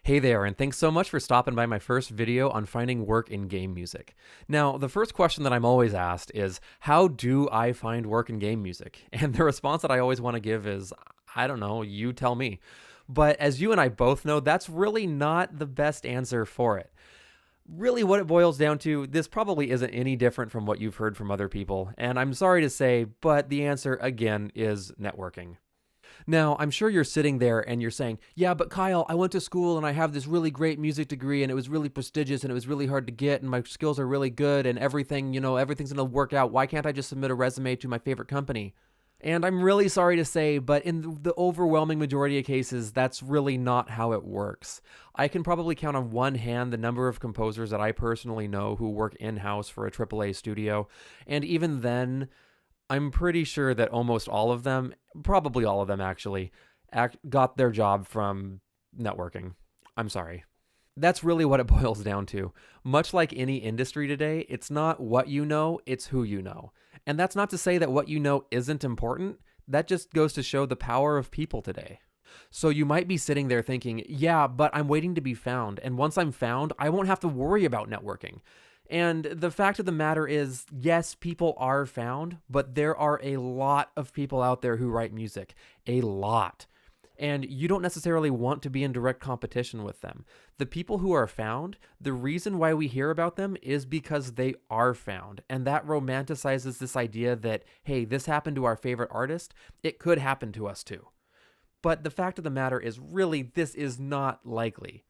Hey there, and thanks so much for stopping by my first video on finding work in game music. Now, the first question that I'm always asked is, how do I find work in game music? And the response that I always want to give is, I don't know, you tell me. But as you and I both know, that's really not the best answer for it. Really, what it boils down to, this probably isn't any different from what you've heard from other people. And I'm sorry to say, but the answer, again, is networking. Now, I'm sure you're sitting there and you're saying, yeah, but Kyle, I went to school and I have this really great music degree and it was really prestigious and it was really hard to get and my skills are really good and everything, everything's going to work out. Why can't I just submit a resume to my favorite company? And I'm really sorry to say, but in the overwhelming majority of cases, that's really not how it works. I can probably count on one hand the number of composers that I personally know who work in-house for a AAA studio, and even then, I'm pretty sure that almost all of them, probably all of them actually, got their job from networking. I'm sorry. That's really what it boils down to. Much like any industry today, it's not what you know, it's who you know. And that's not to say that what you know isn't important. That just goes to show the power of people today. So you might be sitting there thinking, yeah, but I'm waiting to be found. And once I'm found, I won't have to worry about networking. And the fact of the matter is, yes, people are found, but there are a lot of people out there who write music. A lot. And you don't necessarily want to be in direct competition with them. The people who are found, the reason why we hear about them is because they are found. And that romanticizes this idea that, hey, this happened to our favorite artist. It could happen to us too. But the fact of the matter is, really, this is not likely.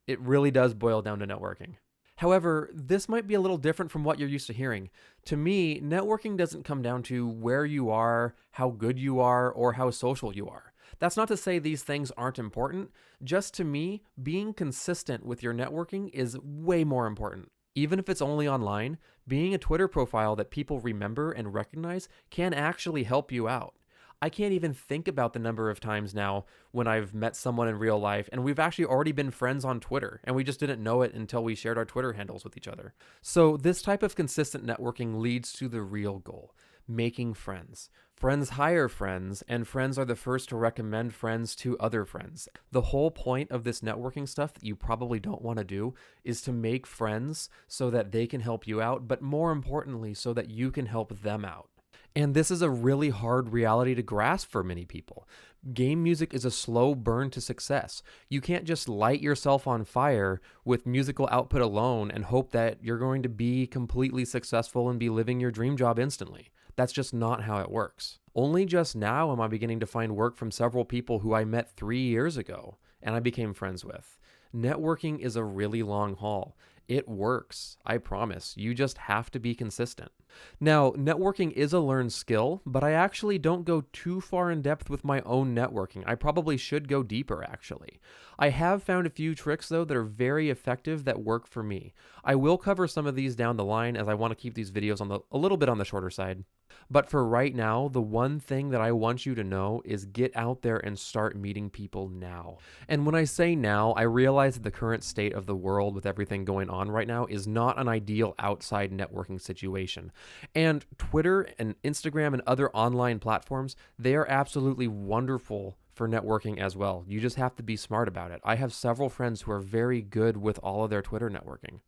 It really does boil down to networking. However, this might be a little different from what you're used to hearing. To me, networking doesn't come down to where you are, how good you are, or how social you are. That's not to say these things aren't important. Just to me, being consistent with your networking is way more important. Even if it's only online, being a Twitter profile that people remember and recognize can actually help you out. I can't even think about the number of times now when I've met someone in real life and we've actually already been friends on Twitter and we just didn't know it until we shared our Twitter handles with each other. So this type of consistent networking leads to the real goal, making friends. Friends hire friends, and friends are the first to recommend friends to other friends. The whole point of this networking stuff that you probably don't want to do is to make friends so that they can help you out, but more importantly, so that you can help them out. And this is a really hard reality to grasp for many people. Game music is a slow burn to success. You can't just light yourself on fire with musical output alone and hope that you're going to be completely successful and be living your dream job instantly. That's just not how it works. Only just now am I beginning to find work from several people who I met 3 years ago and I became friends with. Networking is a really long haul. It works, I promise. You just have to be consistent. Now, networking is a learned skill, but I actually don't go too far in depth with my own networking. I probably should go deeper, actually. I have found a few tricks, though, that are very effective that work for me. I will cover some of these down the line as I want to keep these videos a little bit on the shorter side. But for right now, the one thing that I want you to know is get out there and start meeting people now. And when I say now, I realize that the current state of the world with everything going on right now is not an ideal outside networking situation. And Twitter and Instagram and other online platforms, they are absolutely wonderful for networking as well. You just have to be smart about it. I have several friends who are very good with all of their Twitter networking.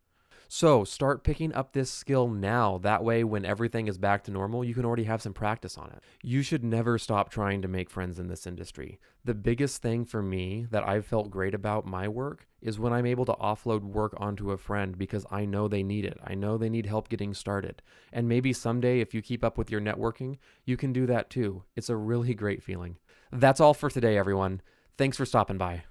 So start picking up this skill now. That way, when everything is back to normal, you can already have some practice on it. You should never stop trying to make friends in this industry. The biggest thing for me that I've felt great about my work is when I'm able to offload work onto a friend because I know they need it. I know they need help getting started. And maybe someday, if you keep up with your networking, you can do that too. It's a really great feeling. That's all for today, everyone. Thanks for stopping by.